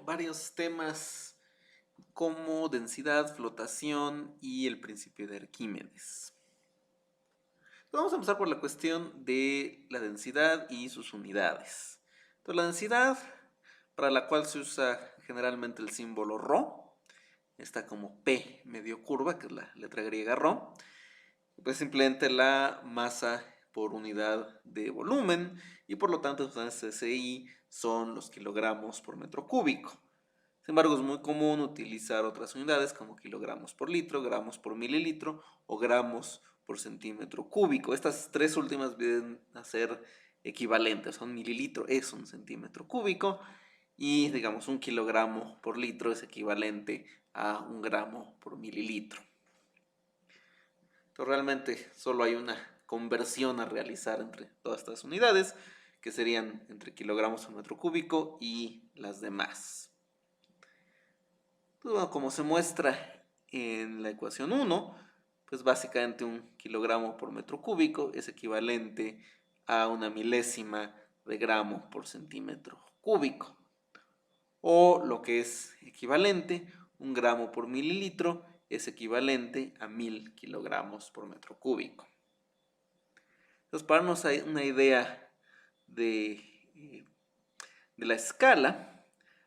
varios temas como densidad, flotación y el principio de Arquímedes. Vamos a empezar por la cuestión de la densidad y sus unidades. Entonces, la densidad, para la cual se usa generalmente el símbolo ρ, está como P medio curva, que es la letra griega ρ, pues simplemente la masa por unidad de volumen y por lo tanto los SI son los kilogramos por metro cúbico. Sin embargo, es muy común utilizar otras unidades como kilogramos por litro, gramos por mililitro o gramos por centímetro cúbico. Estas tres últimas vienen a ser equivalentes. Un mililitro es un centímetro cúbico y, digamos, un kilogramo por litro es equivalente a un gramo por mililitro. Entonces, realmente solo hay una conversión a realizar entre todas estas unidades, que serían entre kilogramos por metro cúbico y las demás. Pues bueno, como se muestra en la ecuación 1, pues básicamente un kilogramo por metro cúbico es equivalente a una milésima de gramo por centímetro cúbico. O lo que es equivalente, un gramo por mililitro es equivalente a 1000 kilogramos por metro cúbico. Entonces, para darnos una idea de la escala,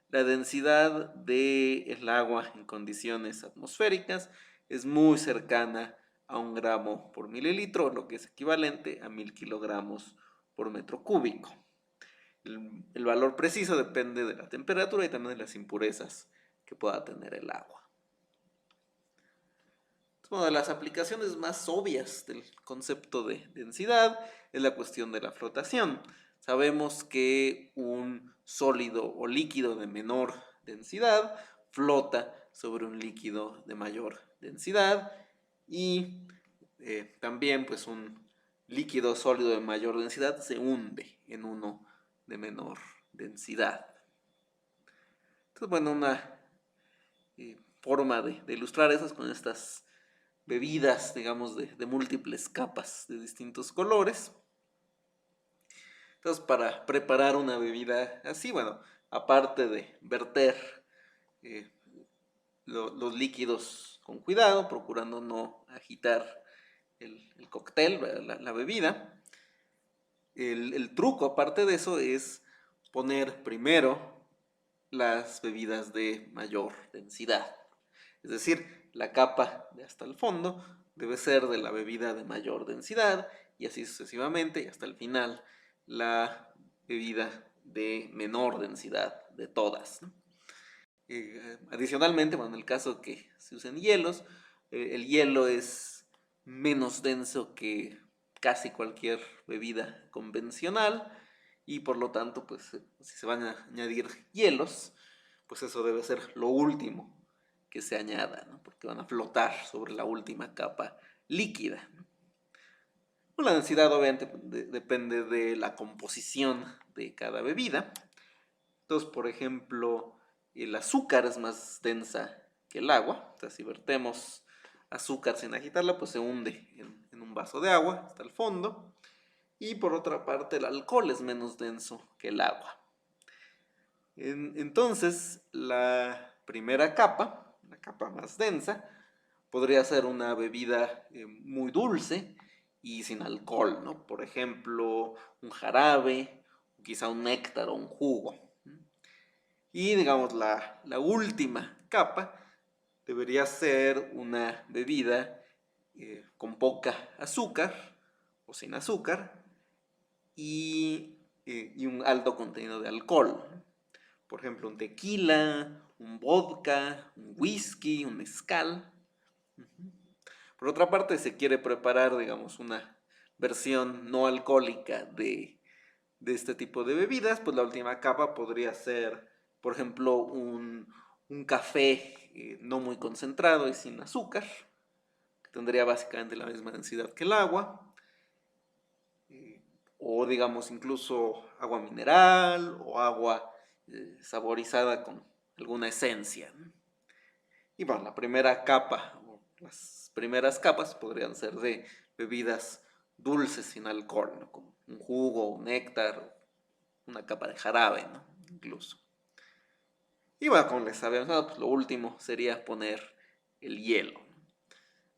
la densidad del agua en condiciones atmosféricas es muy cercana a un gramo por mililitro, lo que es equivalente a 1000 kilogramos por metro cúbico. El valor preciso depende de la temperatura y también de las impurezas que pueda tener el agua. Una de las aplicaciones más obvias del concepto de densidad es la cuestión de la flotación. Sabemos que un sólido o líquido de menor densidad flota sobre un líquido de mayor densidad y también pues un líquido sólido de mayor densidad se hunde en uno de menor densidad. Entonces, bueno, una forma de ilustrar eso es con estas bebidas, digamos, de múltiples capas de distintos colores. Entonces, para preparar una bebida así, bueno, aparte de verter eh, los líquidos con cuidado, procurando no agitar el cóctel, la bebida, el truco, aparte de eso, es poner primero las bebidas de mayor densidad. Es decir, la capa de hasta el fondo debe ser de la bebida de mayor densidad y así sucesivamente y hasta el final la bebida de menor densidad de todas, ¿no? Adicionalmente, bueno, en el caso que se usen hielos, el hielo es menos denso que casi cualquier bebida convencional y por lo tanto, pues si se van a añadir hielos, pues eso debe ser lo último que se añada, ¿no? Porque van a flotar sobre la última capa líquida, ¿no? La densidad obviamente depende de la composición de cada bebida. Entonces, por ejemplo, el azúcar es más densa que el agua. O sea, si vertemos azúcar sin agitarla, pues se hunde en un vaso de agua hasta el fondo. Y por otra parte, el alcohol es menos denso que el agua. Entonces, la primera capa, la capa más densa, podría ser una bebida muy dulce y sin alcohol, ¿no? Por ejemplo, un jarabe, quizá un néctar o un jugo. Y digamos, la última capa debería ser una bebida con poca azúcar o sin azúcar y un alto contenido de alcohol. Por ejemplo, un tequila, un vodka, un whisky, un mezcal. Por otra parte, se quiere preparar, digamos, una versión no alcohólica de este tipo de bebidas, pues la última capa podría ser, por ejemplo, un café no muy concentrado y sin azúcar, que tendría básicamente la misma densidad que el agua, o digamos incluso agua mineral o agua saborizada con alguna esencia, ¿no? Y bueno, la primera capa, o las primeras capas podrían ser de bebidas dulces sin alcohol, ¿no? Como un jugo, un néctar, una capa de jarabe, ¿no? Incluso. Y bueno, como les había mencionado, pues lo último sería poner el hielo.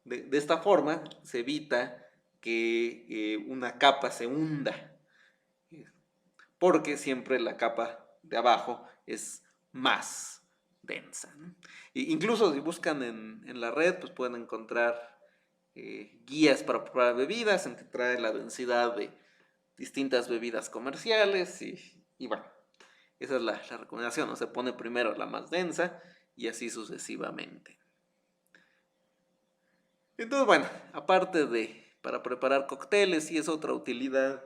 De esta forma se evita que una capa se hunda, porque siempre la capa de abajo es más densa, ¿no? Incluso si buscan en la red, pues pueden encontrar guías para preparar bebidas en que trae la densidad de distintas bebidas comerciales y bueno, esa es la recomendación, ¿no? Se pone primero la más densa y así sucesivamente. Entonces, bueno, aparte de para preparar cócteles, sí es otra utilidad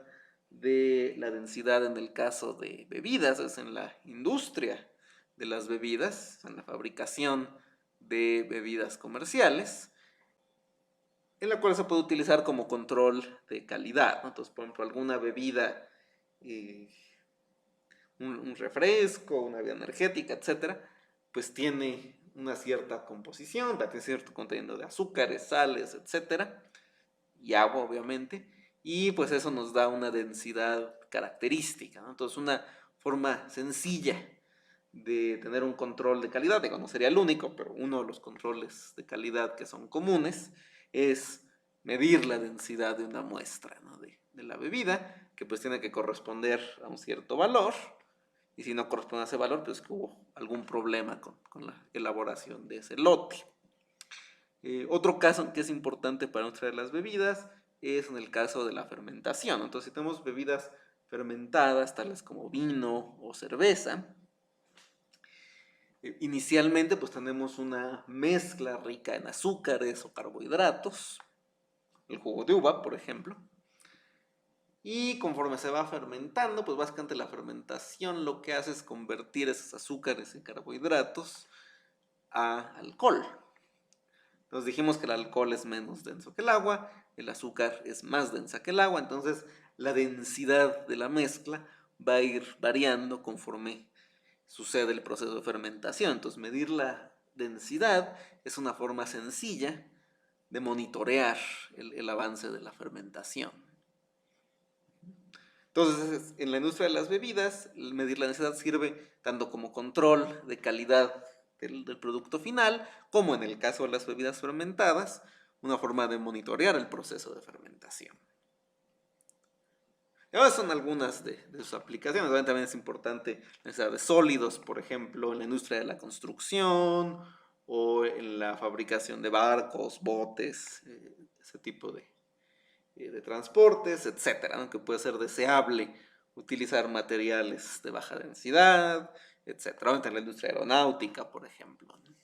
de la densidad en el caso de bebidas, es en la industria de las bebidas, en la fabricación de bebidas comerciales, en la cual se puede utilizar como control de calidad, ¿no? Entonces, por ejemplo, alguna bebida, eh, un refresco, una bebida energética, etcétera, pues tiene una cierta composición, va a tener cierto contenido de azúcares, sales, etcétera, y agua, obviamente, y pues eso nos da una densidad característica, ¿no? Entonces, una forma sencilla de tener un control de calidad, digo, no sería el único, pero uno de los controles de calidad que son comunes es medir la densidad de una muestra, ¿no? de la bebida, que pues tiene que corresponder a un cierto valor, y si no corresponde a ese valor, pues que hubo algún problema con la elaboración de ese lote. Otro caso que es importante para nuestras las bebidas es en el caso de la fermentación. Entonces, si tenemos bebidas fermentadas, tales como vino o cerveza, inicialmente pues tenemos una mezcla rica en azúcares o carbohidratos, el jugo de uva, por ejemplo, y conforme se va fermentando, pues básicamente la fermentación lo que hace es convertir esos azúcares en carbohidratos a alcohol. Nos dijimos que el alcohol es menos denso que el agua, el azúcar es más densa que el agua, entonces la densidad de la mezcla va a ir variando conforme sucede el proceso de fermentación. Entonces, medir la densidad es una forma sencilla de monitorear el avance de la fermentación. Entonces, en la industria de las bebidas, medir la densidad sirve tanto como control de calidad del producto final, como en el caso de las bebidas fermentadas, una forma de monitorear el proceso de fermentación. Y ahora son algunas de sus aplicaciones. También es importante la densidad de sólidos, por ejemplo, en la industria de la construcción o en la fabricación de barcos, botes, ese tipo de transportes, etcétera, ¿no? Que puede ser deseable utilizar materiales de baja densidad, etcétera. En la industria aeronáutica, por ejemplo, ¿no?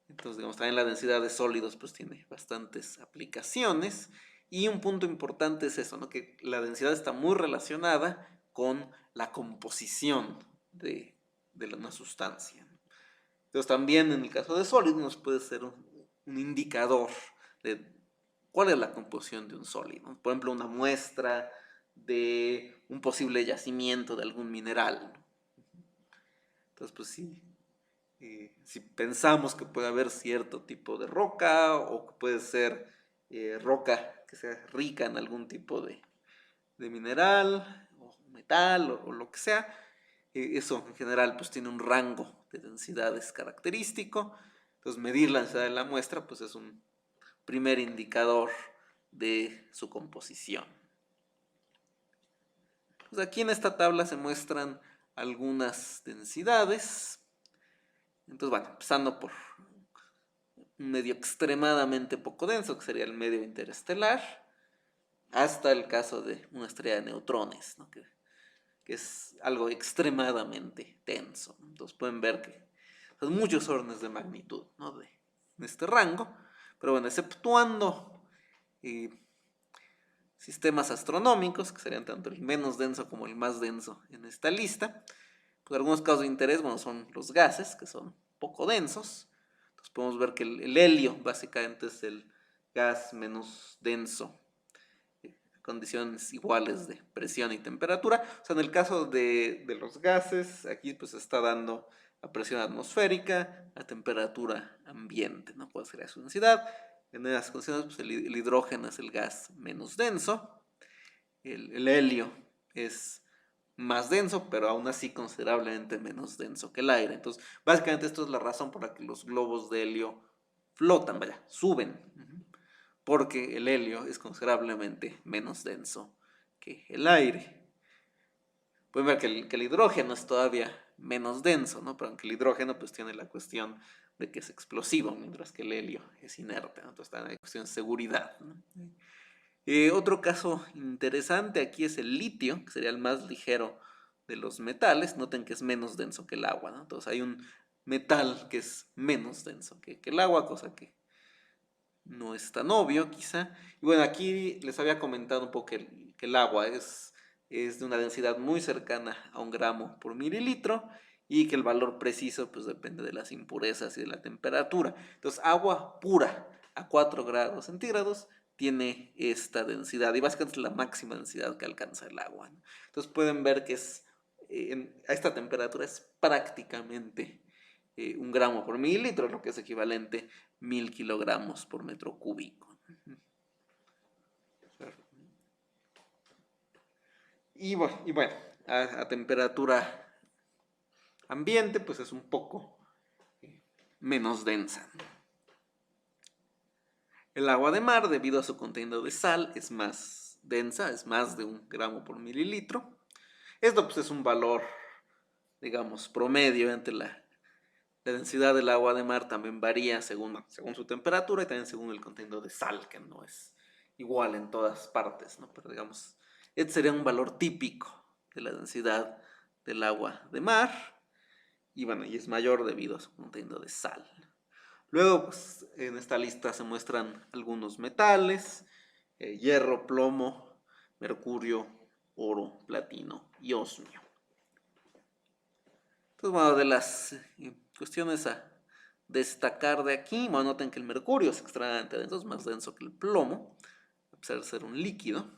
Entonces, digamos, también la densidad de sólidos pues tiene bastantes aplicaciones. Y un punto importante es eso, ¿no? Que la densidad está muy relacionada con la composición de una sustancia. Entonces, también en el caso de sólidos nos puede ser un indicador de cuál es la composición de un sólido. Por ejemplo, una muestra de un posible yacimiento de algún mineral. Entonces, pues sí, si pensamos que puede haber cierto tipo de roca o que puede ser roca que sea rica en algún tipo de mineral o metal o lo que sea, eso en general pues tiene un rango de densidades característico. Entonces, medir la densidad de la muestra pues es un primer indicador de su composición. Pues aquí en esta tabla se muestran algunas densidades. Entonces, bueno, empezando por un medio extremadamente poco denso, que sería el medio interestelar, hasta el caso de una estrella de neutrones, ¿no? que es algo extremadamente denso. Entonces pueden ver que son muchos órdenes de magnitud, ¿no? En este rango, pero bueno, exceptuando sistemas astronómicos, que serían tanto el menos denso como el más denso en esta lista, pues algunos casos de interés, bueno, son los gases, que son poco densos. Entonces podemos ver que el helio básicamente es el gas menos denso, condiciones iguales de presión y temperatura. O sea, en el caso de los gases, aquí pues se está dando a presión atmosférica, a temperatura ambiente, ¿no? Puede ser su densidad. En esas condiciones, pues el hidrógeno es el gas menos denso. El helio es más denso, pero aún así considerablemente menos denso que el aire. Entonces, básicamente esto es la razón por la que los globos de helio flotan, vaya, suben, porque el helio es considerablemente menos denso que el aire. Pueden ver que el hidrógeno es todavía menos denso, ¿no? Pero aunque el hidrógeno pues tiene la cuestión de que es explosivo, mientras que el helio es inerte, ¿no? Entonces está en la cuestión de seguridad, ¿no? Otro caso interesante aquí es el litio, que sería el más ligero de los metales. Noten que es menos denso que el agua, ¿no? Entonces hay un metal que es menos denso que el agua, cosa que no es tan obvio quizá. Y bueno, aquí les había comentado un poco que el agua es de una densidad muy cercana a 1 gramo por mililitro y que el valor preciso pues depende de las impurezas y de la temperatura. Entonces agua pura a 4 grados centígrados tiene esta densidad y básicamente es la máxima densidad que alcanza el agua, ¿no? Entonces pueden ver que a esta temperatura es prácticamente 1 gramo por mililitro, lo que es equivalente 1000 kilogramos por metro cúbico. Y bueno, a temperatura ambiente, pues es un poco menos densa. El agua de mar, debido a su contenido de sal, es más densa, es más de 1 gramo por mililitro. Esto pues es un valor, digamos, promedio entre la densidad del agua de mar también varía según su temperatura y también según el contenido de sal, que no es igual en todas partes, ¿no? Pero digamos, este sería un valor típico de la densidad del agua de mar y bueno, y es mayor debido a su contenido de sal. Luego, pues, en esta lista se muestran algunos metales, hierro, plomo, mercurio, oro, platino y osmio. Entonces, bueno, de las cuestiones a destacar de aquí, bueno, noten que el mercurio es extremadamente denso, es más denso que el plomo, a pesar de ser un líquido.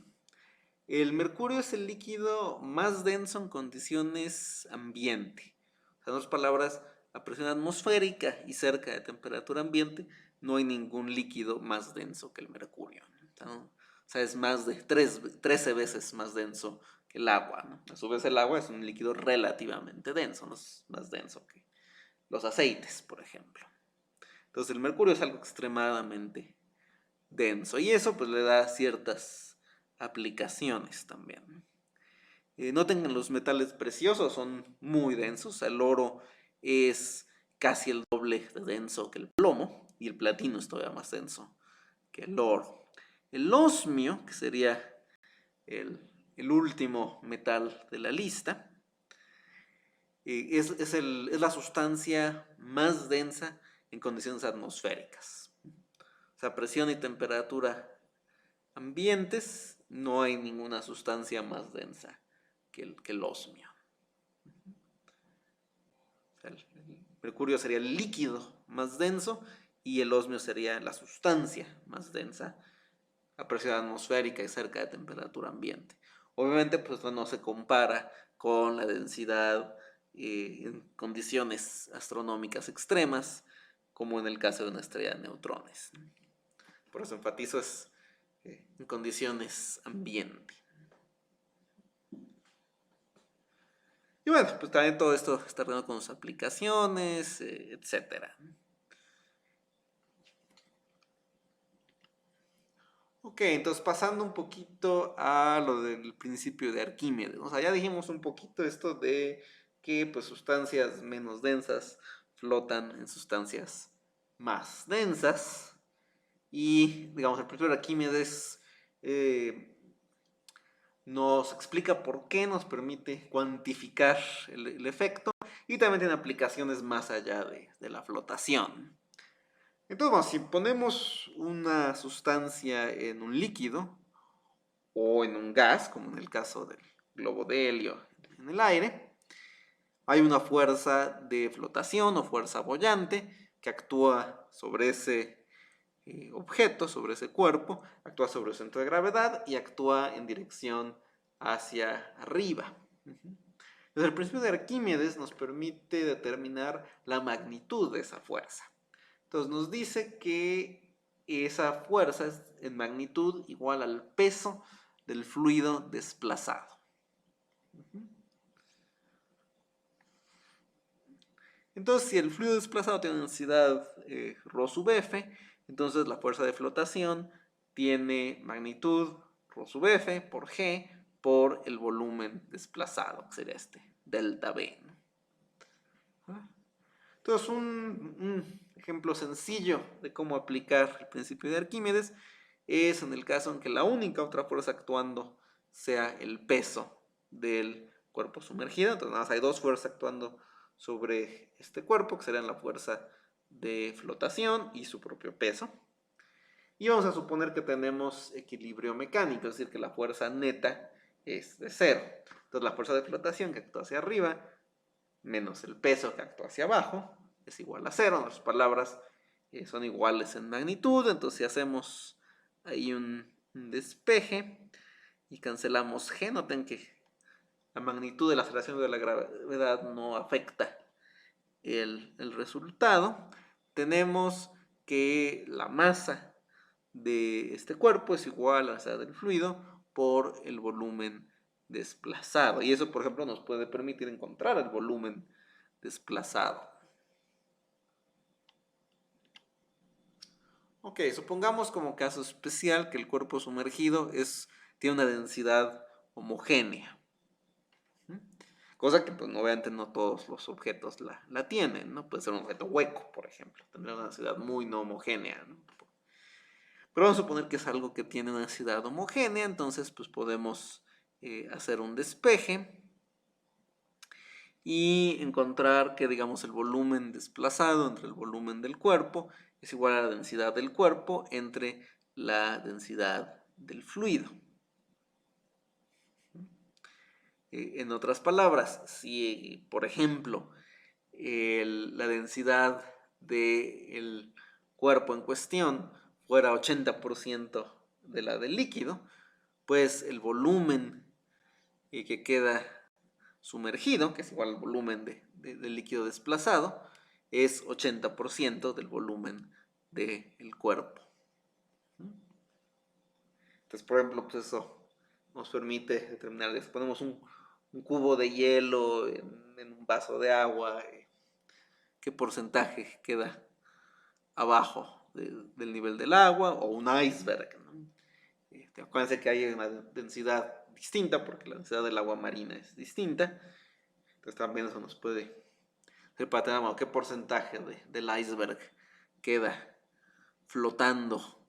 El mercurio es el líquido más denso en condiciones ambiente. O sea, en otras palabras, a presión atmosférica y cerca de temperatura ambiente, no hay ningún líquido más denso que el mercurio, ¿no? O sea, es más de 13 veces más denso que el agua, ¿no? A su vez el agua es un líquido relativamente denso, no es más denso que los aceites, por ejemplo. Entonces el mercurio es algo extremadamente denso y eso pues le da ciertas aplicaciones también. Noten que los metales preciosos son muy densos, el oro es casi el doble de denso que el plomo y el platino es todavía más denso que el oro. El osmio, que sería el, el último metal de la lista, es la sustancia más densa en condiciones atmosféricas. O sea, presión y temperatura ambientes, no hay ninguna sustancia más densa que el osmio. O sea, el mercurio sería el líquido más denso y el osmio sería la sustancia más densa a presión atmosférica y cerca de temperatura ambiente. Obviamente, pues no se compara con la densidad en condiciones astronómicas extremas, como en el caso de una estrella de neutrones. Por eso enfatizo es en condiciones ambiente. Y bueno, pues también todo esto está relacionado con sus aplicaciones, etcétera. Ok, entonces pasando un poquito a lo del principio de Arquímedes. O sea, ya dijimos un poquito esto de que pues sustancias menos densas flotan en sustancias más densas. Y digamos, el principio de Arquímedes nos explica por qué nos permite cuantificar el efecto y también tiene aplicaciones más allá de la flotación. Entonces, bueno, si ponemos una sustancia en un líquido o en un gas, como en el caso del globo de helio en el aire, hay una fuerza de flotación o fuerza boyante que actúa sobre ese objeto, sobre ese cuerpo, actúa sobre el centro de gravedad y actúa en dirección hacia arriba. Entonces, el principio de Arquímedes nos permite determinar la magnitud de esa fuerza. Entonces nos dice que esa fuerza es en magnitud igual al peso del fluido desplazado. Entonces, si el fluido desplazado tiene densidad ρ sub f, entonces la fuerza de flotación tiene magnitud ρ sub f por g por el volumen desplazado, que sería delta v, ¿no? Entonces, un ejemplo sencillo de cómo aplicar el principio de Arquímedes es en el caso en que la única otra fuerza actuando sea el peso del cuerpo sumergido. Entonces, nada más hay dos fuerzas actuando sobre este cuerpo, que serían la fuerza de flotación y su propio peso. Y vamos a suponer que tenemos equilibrio mecánico, es decir, que la fuerza neta es de cero. Entonces, la fuerza de flotación que actúa hacia arriba menos el peso que actúa hacia abajo es igual a cero. En otras palabras, son iguales en magnitud. Entonces, si hacemos ahí un despeje y cancelamos g, noten que la magnitud de la aceleración de la gravedad no afecta el resultado. Tenemos que la masa de este cuerpo es igual a la masa del fluido por el volumen desplazado. Y eso, por ejemplo, nos puede permitir encontrar el volumen desplazado. Ok, supongamos como caso especial que el cuerpo sumergido tiene una densidad homogénea. Cosa que, pues, obviamente no todos los objetos la tienen, ¿no? Puede ser un objeto hueco, por ejemplo, tendría una densidad muy no homogénea, ¿no? Pero vamos a suponer que es algo que tiene una densidad homogénea, entonces pues podemos hacer un despeje y encontrar que, digamos, el volumen desplazado entre el volumen del cuerpo es igual a la densidad del cuerpo entre la densidad del fluido. En otras palabras, si, por ejemplo, la densidad del cuerpo en cuestión fuera 80% de la del líquido, pues el volumen que queda sumergido, que es igual al volumen del líquido desplazado, es 80% del volumen del cuerpo. Entonces, por ejemplo, pues eso nos permite determinar, si ponemos un cubo de hielo en un vaso de agua, qué porcentaje queda abajo del nivel del agua, o un iceberg, ¿no? Acuérdense que hay una densidad distinta porque la densidad del agua marina es distinta. Entonces también eso nos puede ser para tener qué porcentaje del iceberg queda flotando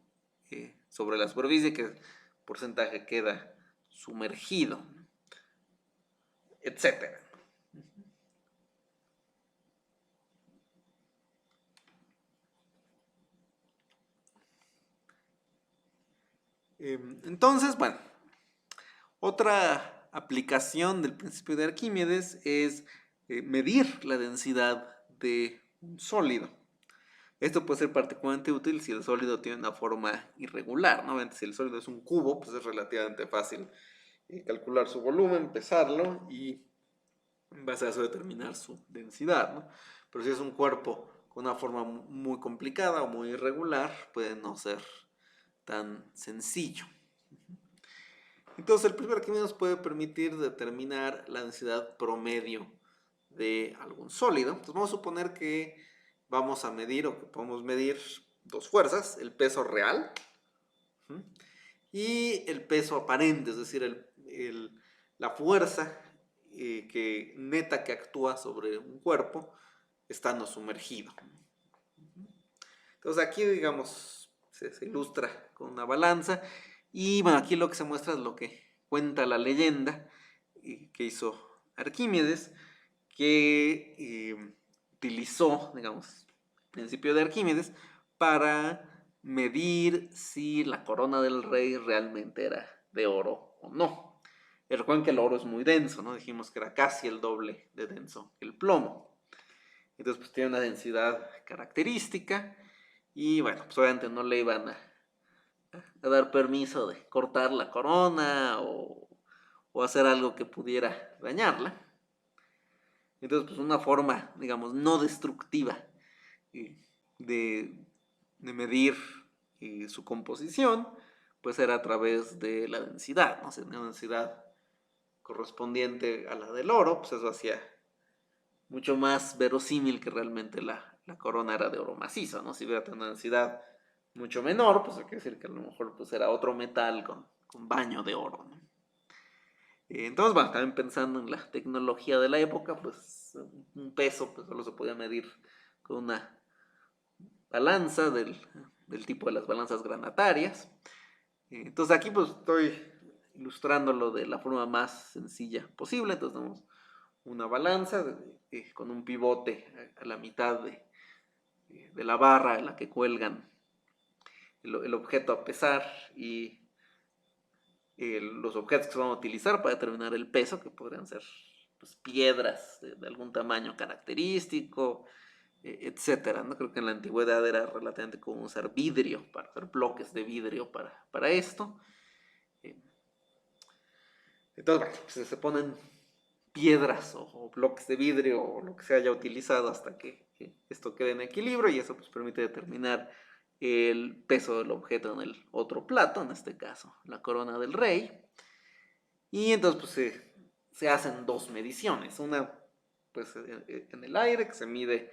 sobre la superficie, qué porcentaje queda sumergido, etcétera. Entonces, bueno, otra aplicación del principio de Arquímedes es medir la densidad de un sólido. Esto puede ser particularmente útil si el sólido tiene una forma irregular, ¿no? Si el sólido es un cubo, pues es relativamente fácil calcular su volumen, pesarlo y en base a eso determinar su densidad, ¿no? Pero si es un cuerpo con una forma muy complicada o muy irregular, puede no ser tan sencillo. Entonces, el primer Arquímedes nos puede permitir determinar la densidad promedio de algún sólido. Entonces, vamos a suponer que vamos a medir, o que podemos medir, dos fuerzas: el peso real y el peso aparente, es decir, la fuerza neta que actúa sobre un cuerpo estando sumergido. Entonces, aquí, digamos, se ilustra con una balanza. Y bueno, aquí lo que se muestra es lo que cuenta la leyenda que hizo Arquímedes, que utilizó, digamos, el principio de Arquímedes para medir si la corona del rey realmente era de oro o no. Y recuerden que el oro es muy denso, ¿no? Dijimos que era casi el doble de denso que el plomo. Entonces, pues tiene una densidad característica. Y bueno, pues obviamente no le iban a dar permiso de cortar la corona o hacer algo que pudiera dañarla. Entonces, pues una forma, digamos, no destructiva de medir su composición, pues era a través de la densidad, ¿no? Si tenía una densidad correspondiente a la del oro, pues eso hacía mucho más verosímil que realmente la corona era de oro macizo, ¿no? Si hubiera tenido una densidad mucho menor, pues hay que decir que a lo mejor pues, era otro metal con baño de oro, ¿no? Entonces, bueno, también pensando en la tecnología de la época, pues un peso pues solo se podía medir con una balanza del tipo de las balanzas granatarias. Entonces aquí pues estoy ilustrándolo de la forma más sencilla posible. Entonces tenemos una balanza con un pivote a la mitad de la barra en la que cuelgan el objeto a pesar y los objetos que se van a utilizar para determinar el peso, que podrían ser pues, piedras de algún tamaño característico, etcétera, ¿no? Creo que en la antigüedad era relativamente común usar vidrio, para hacer bloques de vidrio para esto. Entonces, bueno, pues se ponen piedras o bloques de vidrio o lo que se haya utilizado hasta que esto quede en equilibrio y eso pues permite determinar el peso del objeto en el otro plato, en este caso la corona del rey. Y entonces pues se hacen dos mediciones, una pues en el aire que se mide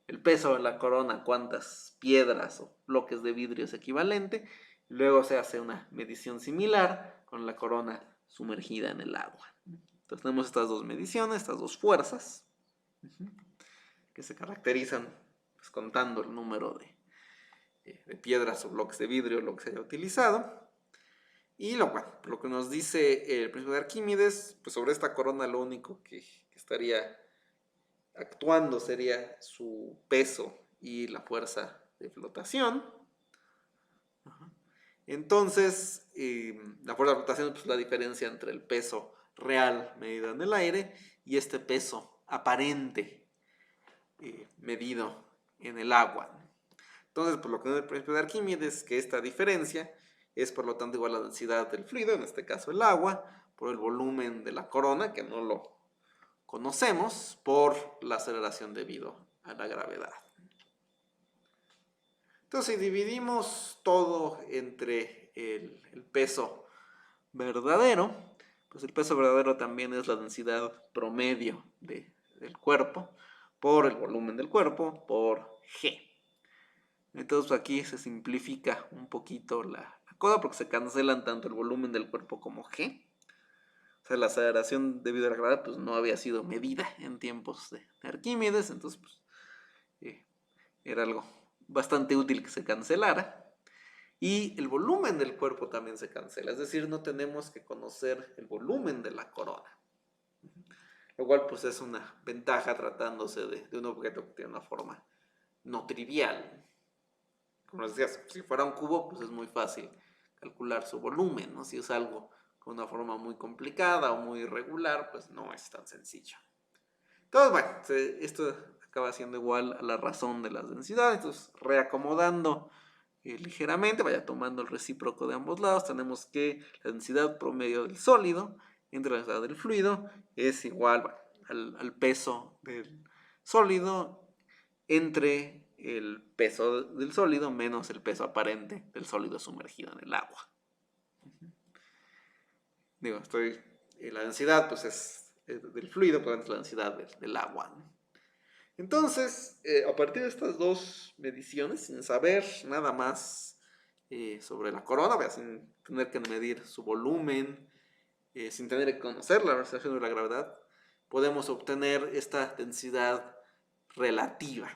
el peso de la corona, cuántas piedras o bloques de vidrio es equivalente, y luego se hace una medición similar con la corona sumergida en el agua. Entonces tenemos estas dos mediciones, estas dos fuerzas, que se caracterizan pues, contando el número de piedras o bloques de vidrio, lo que se haya utilizado. Y lo que nos dice el principio de Arquímedes, pues sobre esta corona lo único que estaría actuando sería su peso y la fuerza de flotación. Entonces, la fuerza de flotación es pues, la diferencia entre el peso real medido en el aire y este peso aparente medido en el agua. Entonces, por lo que nos dice el principio de Arquímedes es que esta diferencia es por lo tanto igual a la densidad del fluido, en este caso el agua, por el volumen de la corona, que no lo conocemos, por la aceleración debido a la gravedad. Entonces, si dividimos todo entre el peso verdadero, pues el peso verdadero también es la densidad promedio del cuerpo, por el volumen del cuerpo, por G. Entonces aquí se simplifica un poquito la cosa porque se cancelan tanto el volumen del cuerpo como G. O sea, la aceleración debido a la gravedad pues, no había sido medida en tiempos de Arquímedes, entonces pues, era algo bastante útil que se cancelara. Y el volumen del cuerpo también se cancela, es decir, no tenemos que conocer el volumen de la corona. Lo cual pues es una ventaja tratándose de un objeto que tiene una forma no trivial. Como les decía, si fuera un cubo pues es muy fácil calcular su volumen, ¿no? Si es algo con una forma muy complicada o muy irregular, pues no es tan sencillo. Entonces, bueno, esto acaba siendo igual a la razón de las densidades, entonces reacomodando ligeramente, vaya tomando el recíproco de ambos lados, tenemos que la densidad promedio del sólido entre la densidad del fluido es igual al peso del sólido entre el peso del sólido menos el peso aparente del sólido sumergido en el agua. Digo, la densidad pues es del fluido, pero es la densidad del agua, ¿no? Entonces, a partir de estas dos mediciones, sin saber nada más sobre la corona, sin tener que medir su volumen, sin tener que conocer la relación de la gravedad, podemos obtener esta densidad relativa.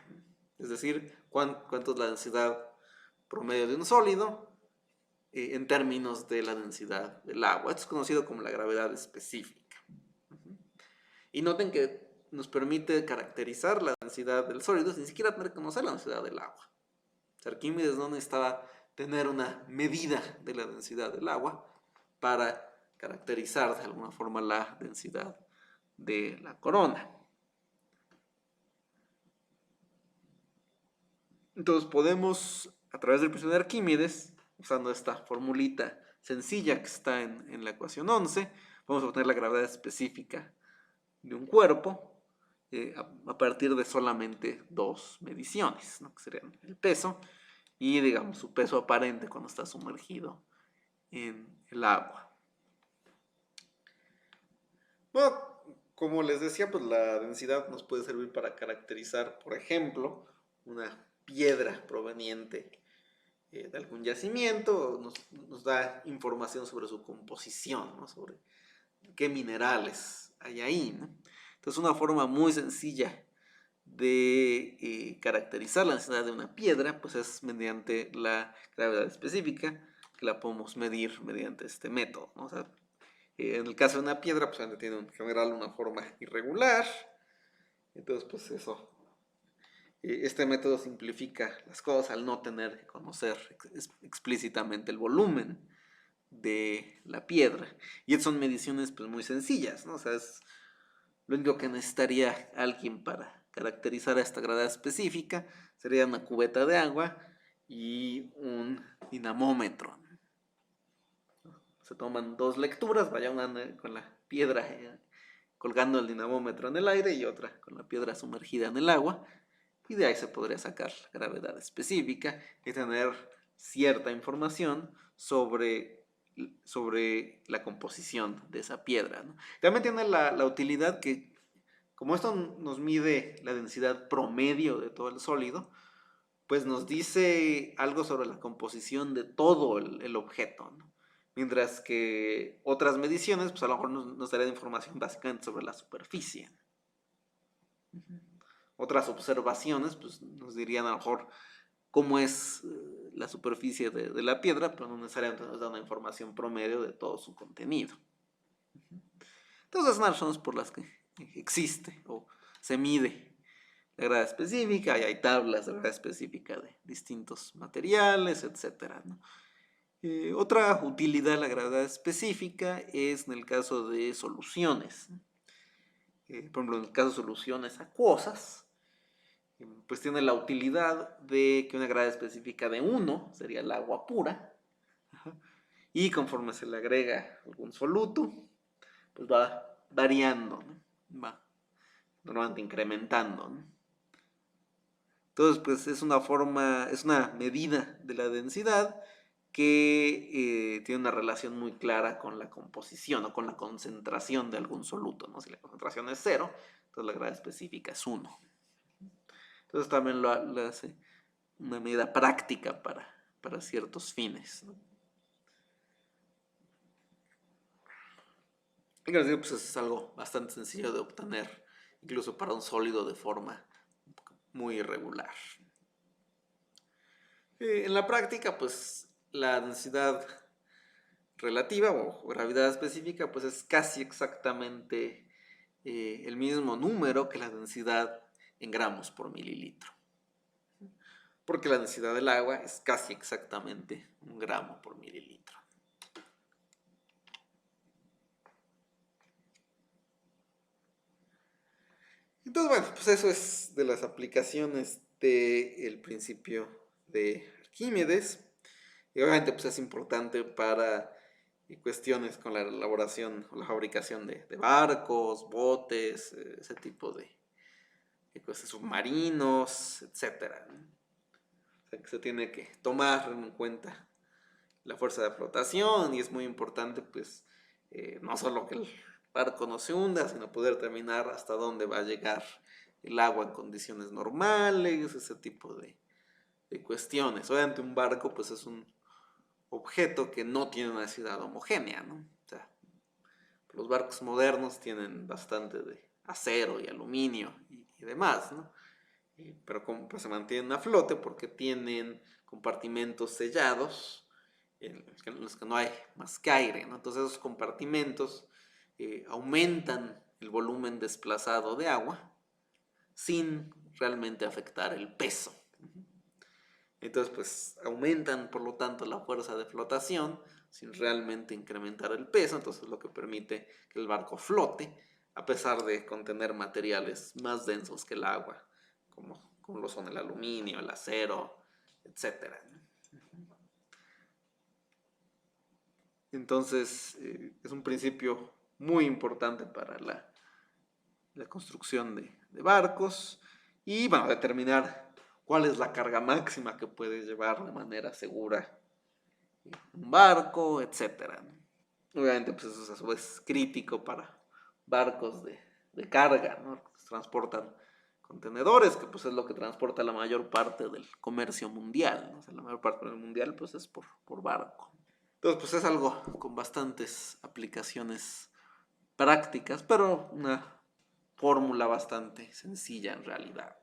Es decir, cuánto es la densidad promedio de un sólido en términos de la densidad del agua. Esto es conocido como la gravedad específica. Y noten que nos permite caracterizar la densidad del sólido sin siquiera tener que conocer la densidad del agua. Arquímedes no necesitaba tener una medida de la densidad del agua para caracterizar de alguna forma la densidad de la corona. Entonces podemos, a través del principio de Arquímedes, usando esta formulita sencilla que está en la ecuación 11, vamos a obtener la gravedad específica de un cuerpo a partir de solamente dos mediciones, ¿no? Que serían el peso y, digamos, su peso aparente cuando está sumergido en el agua. Bueno, Como les decía, pues la densidad nos puede servir para caracterizar, por ejemplo, una piedra proveniente de algún yacimiento, nos da información sobre su composición, ¿no? Sobre qué minerales hay ahí, ¿no? Entonces, una forma muy sencilla de caracterizar la densidad de una piedra, pues es mediante la gravedad específica, que la podemos medir mediante este método, ¿no? O sea, en el caso de una piedra, pues tiene en general una forma irregular, entonces pues eso, este método simplifica las cosas al no tener que conocer explícitamente el volumen de la piedra. Y son mediciones pues muy sencillas, ¿no? O sea, es lo único que necesitaría alguien para caracterizar esta gravedad específica sería una cubeta de agua y un dinamómetro. Se toman dos lecturas, vaya una con la piedra colgando el dinamómetro en el aire y otra con la piedra sumergida en el agua, y de ahí se podría sacar la gravedad específica y tener cierta información sobre la composición de esa piedra, ¿no? También tiene la utilidad que, como esto nos mide la densidad promedio de todo el sólido, pues nos dice algo sobre la composición de todo el objeto, ¿no? Mientras que otras mediciones, pues a lo mejor nos darían información básicamente sobre la superficie. Otras observaciones, pues nos dirían a lo mejor cómo es la superficie de la piedra, pero no necesariamente nos da una información promedio de todo su contenido. Entonces, son las razones por las que existe o se mide la gravedad específica, y hay tablas de gravedad específica de distintos materiales, etc., ¿no? Otra utilidad de la gravedad específica es en el caso de soluciones. Por ejemplo, en el caso de soluciones acuosas, pues tiene la utilidad de que una gravedad específica de 1 sería el agua pura, y conforme se le agrega algún soluto, pues va variando, ¿no? Va normalmente incrementando, ¿no? Entonces, pues es una medida de la densidad que tiene una relación muy clara con la composición o con la concentración de algún soluto, ¿no? Si la concentración es 0, entonces la gravedad específica es 1. Entonces también lo hace una medida práctica para ciertos fines, ¿no? Y claro, pues es algo bastante sencillo de obtener, incluso para un sólido de forma muy irregular. En la práctica, pues la densidad relativa o gravedad específica, pues es casi exactamente el mismo número que la densidad en gramos por mililitro. Porque la densidad del agua es casi exactamente 1 gramo por mililitro. Entonces, bueno, pues eso es de las aplicaciones del principio de Arquímedes. Y obviamente pues es importante para cuestiones con la elaboración o la fabricación de barcos, botes, ese tipo de cosas, submarinos, etcétera, ¿no? O sea, que se tiene que tomar en cuenta la fuerza de flotación, y es muy importante pues no solo que el barco no se hunda, sino poder determinar hasta dónde va a llegar el agua en condiciones normales, ese tipo de cuestiones. Obviamente un barco pues es un objeto que no tiene una densidad homogénea, ¿no? O sea, los barcos modernos tienen bastante de acero y aluminio y demás, ¿no? Pero como pues se mantienen a flote porque tienen compartimentos sellados en los que no hay más que aire, ¿no? Entonces esos compartimentos aumentan el volumen desplazado de agua sin realmente afectar el peso. Entonces, pues aumentan por lo tanto la fuerza de flotación sin realmente incrementar el peso, entonces lo que permite que el barco flote a pesar de contener materiales más densos que el agua, como lo son el aluminio, el acero, etc. Entonces, es un principio muy importante para la construcción de barcos y, bueno, determinar cuál es la carga máxima que puede llevar de manera segura un barco, etcétera. Obviamente, pues eso es a su vez crítico para barcos de de carga, ¿no? Transportan contenedores, que pues es lo que transporta la mayor parte del comercio mundial, ¿no? O sea, la mayor parte del mundial pues es por barco. Entonces pues es algo con bastantes aplicaciones prácticas, pero una fórmula bastante sencilla en realidad.